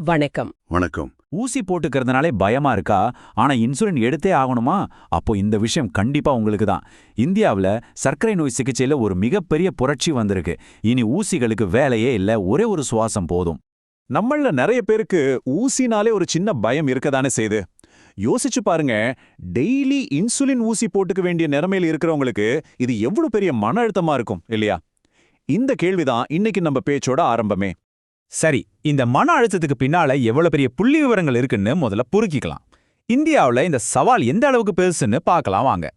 வணக்கம். வணக்கம். ஊசி போட்டுக்கிறதுனாலே பயமா இருக்கா? ஆனா இன்சுலின் எடுத்தே ஆகணுமா? அப்போ இந்த விஷயம் கண்டிப்பா உங்களுக்கு தான். இந்தியாவுல சர்க்கரை நோய் சிகிச்சையில ஒரு மிகப்பெரிய புரட்சி வந்திருக்கு. இனி ஊசிகளுக்கு வேலையே இல்ல, ஒரே ஒரு சுவாசம் போதும். நம்மள நிறைய பேருக்கு ஊசினாலே ஒரு சின்ன பயம் இருக்கதானே செய்யுது. யோசிச்சு பாருங்க, டெய்லி இன்சுலின் ஊசி போட்டுக்க வேண்டிய நிலைமையில இருக்கிறவங்களுக்கு இது எவ்வளவு பெரிய மன அழுத்தமா இருக்கும் இல்லையா? இந்த கேள்விதான் இன்னைக்கு நம்ம பேச்சோட ஆரம்பமே. சரி, இந்த மன அழுத்தத்துக்கு பின்னால எவ்வளவு பெரிய புள்ளி விவரங்கள் இருக்குன்னு முதல்ல புரிஞ்சிக்கலாம். இந்தியாவுல இந்த சவால் எந்த அளவுக்கு பெருசுன்னு பார்க்கலாம் வாங்க.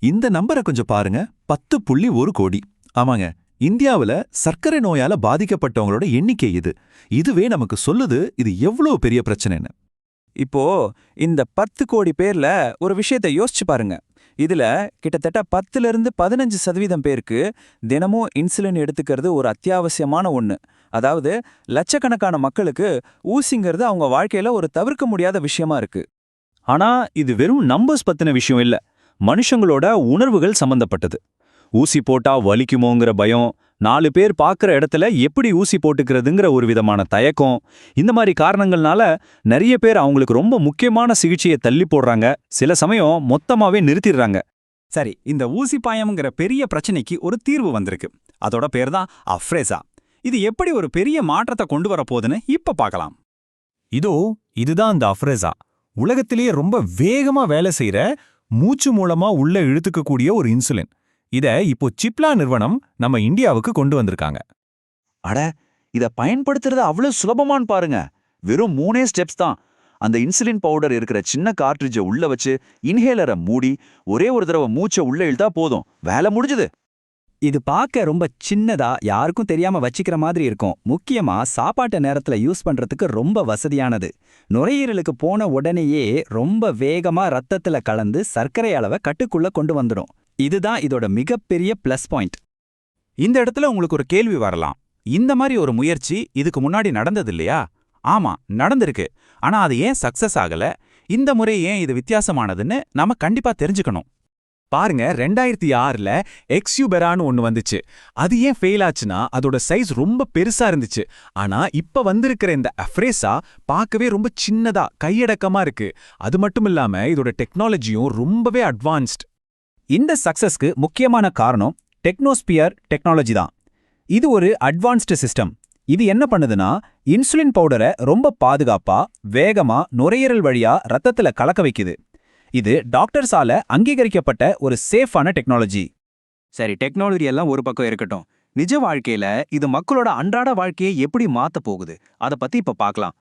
இந்த நம்பரை கொஞ்சம் பாருங்க. 10.1 கோடி. ஆமாங்க, இந்தியாவுல சர்க்கரை நோயால பாதிக்கப்பட்டவங்களோட எண்ணிக்கை இது. இதுவே நமக்கு சொல்லுது இது எவ்வளவு பெரிய பிரச்சனைன்னு. இப்போ இந்த 10 கோடி பேர்ல ஒரு விஷயத்தை யோசிச்சு பாருங்க. இதுல கிட்டத்தட்ட 10-15% பேருக்கு தினமும் இன்சுலின் எடுத்துக்கிறது ஒரு அத்தியாவசியமான ஒண்ணு. அதாவது லட்சக்கணக்கான மக்களுக்கு ஊசிங்கிறது அவங்க வாழ்க்கையில ஒரு தவிர்க்க முடியாத விஷயமா இருக்கு. ஆனா இது வெறும் நம்பர்ஸ் பத்தின விஷயம் இல்ல, மனுஷங்களோட உணர்வுகள் சம்பந்தப்பட்டது. ஊசி போட்டா வலிக்குமோங்கிற பயம், 4 பேர் பார்க்குற இடத்துல எப்படி ஊசி போட்டுக்கிறதுங்கிற ஒரு விதமான தயக்கம், இந்த மாதிரி காரணங்கள்னால நிறைய பேர் அவங்களுக்கு ரொம்ப முக்கியமான சிகிச்சையை தள்ளி போடுறாங்க, சில சமயம் மொத்தமாவே நிறுத்திடுறாங்க. சரி, இந்த ஊசி பாயம்ங்கிற பெரிய பிரச்சனைக்கு ஒரு தீர்வு வந்திருக்கு. அதோட பேர் தான் அஃப்ரேசா. இது எப்படி ஒரு பெரிய மாற்றத்தை கொண்டு வரப்போகுதுன்னு இப்ப பார்க்கலாம். இதுதான் அந்த அஃப்ரேசா. உலகத்திலேயே ரொம்ப வேகமா வேலை செய்யற, மூச்சு மூலமா உள்ள இழுத்துக்கக்கூடிய ஒரு இன்சுலின். இத இப்போ சிப்லா நிறுவனம் நம்ம இந்தியாவுக்கு கொண்டு வந்திருக்காங்க. அட, இத பயன்படுத்துறது அவ்வளவு சுலபமான்னு பாருங்க. வெறும் 3 ஸ்டெப்ஸ் தான். அந்த இன்சுலின் பவுடர் இருக்கிற சின்ன கார்ட்ரிட்ஜை உள்ள வச்சு இன்ஹேலரை மூடி ஒரே ஒரு தடவை மூச்சை உள்ள இழுத்தா போதும், வேலை முடிஞ்சுது. இது பார்க்க ரொம்ப சின்னதா யாருக்கும் தெரியாம வச்சிக்கிற மாதிரி இருக்கும். முக்கியமா சாப்பாட்டு நேரத்துல யூஸ் பண்றதுக்கு ரொம்ப வசதியானது. நுரையீரலுக்கு போன உடனேயே ரொம்ப வேகமா ரத்தத்துல கலந்து சர்க்கரை அளவை கட்டுக்குள்ள கொண்டு வந்துடும். இதுதான் இதோட மிகப்பெரிய பிளஸ் பாயிண்ட். இந்த இடத்துல உங்களுக்கு ஒரு கேள்வி வரலாம். இந்த மாதிரி ஒரு முயற்சி இதுக்கு முன்னாடி நடந்தது இல்லையா? ஆமா, நடந்திருக்கு. ஆனா அது ஏன் சக்சஸ் ஆகல? இந்த முறை ஏன் இது வித்தியாசமானதுன்னு நாம கண்டிப்பா தெரிஞ்சுக்கணும். பாருங்க, 2006ல எக்ஸ்யூபெரான்னு ஒன்னு வந்துச்சு. அது ஏன் ஃபெயில் ஆச்சுன்னா அதோட சைஸ் ரொம்ப பெருசா இருந்துச்சு. ஆனா இப்ப வந்திருக்கிற இந்த அஃப்ரேசா பார்க்கவே ரொம்ப சின்னதா கையடக்கமா இருக்கு. அது மட்டும் இல்லாம இதோட டெக்னாலஜியும் ரொம்பவே அட்வான்ஸ்ட். இந்த சக்சஸ்க்கு முக்கியமான காரணம் டெக்னோஸ்பியர் டெக்னாலஜி தான். இது ஒரு அட்வான்ஸ்டு சிஸ்டம். இது என்ன பண்ணுதுன்னா, இன்சுலின் பவுடரை ரொம்ப பாதுகாப்பா வேகமா நுரையீரல் வழியா ரத்தத்துல கலக்க வைக்குது. இது டாக்டர்ஸால அங்கீகரிக்கப்பட்ட ஒரு சேஃபான டெக்னாலஜி. சரி, டெக்னாலஜி எல்லாம் ஒரு பக்கம் இருக்கட்டும். நிஜ வாழ்க்கையில இது மக்களோட அன்றாட வாழ்க்கையை எப்படி மாத்த போகுது, அதை பத்தி இப்ப பார்க்கலாம்.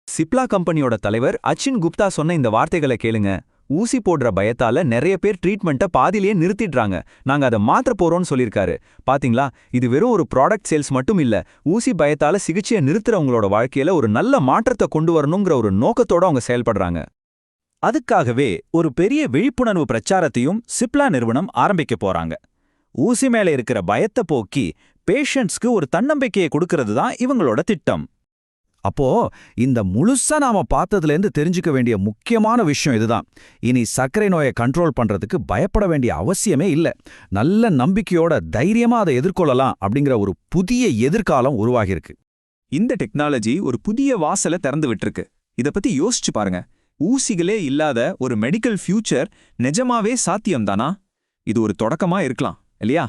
சிப்லா கம்பெனியோட தலைவர் அச்சின் குப்தா சொன்ன இந்த வார்த்தைகளை கேளுங்க. ஊசி போடுற பயத்தால நிறைய பேர் ட்ரீட்மெண்ட்டை பாதியிலேயே நிறுத்திடுறாங்க. நாங்க அதை மாற்ற போறோம்னு சொல்லியிருக்காரு. பாத்தீங்களா, இது வெறும் ஒரு ப்ராடக்ட் சேல்ஸ் மட்டும் இல்ல, ஊசி பயத்தால சிகிச்சையை நிறுத்துறவங்களோட வாழ்க்கையில ஒரு நல்ல மாற்றத்தை கொண்டு வரணுங்கிற ஒரு நோக்கத்தோட அவங்க செயல்படுறாங்க. அதுக்காகவே ஒரு பெரிய விழிப்புணர்வு பிரச்சாரத்தையும் சிப்லா நிறுவனம் ஆரம்பிக்க போறாங்க. ஊசி மேல இருக்கிற பயத்தை போக்கி பேஷண்ட்ஸ்க்கு ஒரு தன்னம்பிக்கையை கொடுக்கறது தான் இவங்களோட திட்டம். அப்போ இந்த முழுசா நாம பார்த்ததுலேருந்து தெரிஞ்சுக்க வேண்டிய முக்கியமான விஷயம் இதுதான். இனி சர்க்கரை நோயை கண்ட்ரோல் பண்றதுக்கு பயப்பட வேண்டிய அவசியமே இல்ல. நல்ல நம்பிக்கையோட தைரியமா அதை எதிர்கொள்ளலாம் அப்படிங்கிற ஒரு புதிய எதிர்காலம் உருவாகியிருக்கு. இந்த டெக்னாலஜி ஒரு புதிய வாசலை திறந்து விட்டுருக்கு. இத பத்தி யோசிச்சு பாருங்க. ஊசிகளே இல்லாத ஒரு மெடிக்கல் ஃபியூச்சர் நிஜமாவே சாத்தியம்தானா? இது ஒரு தொடக்கமா இருக்கலாம் இல்லையா?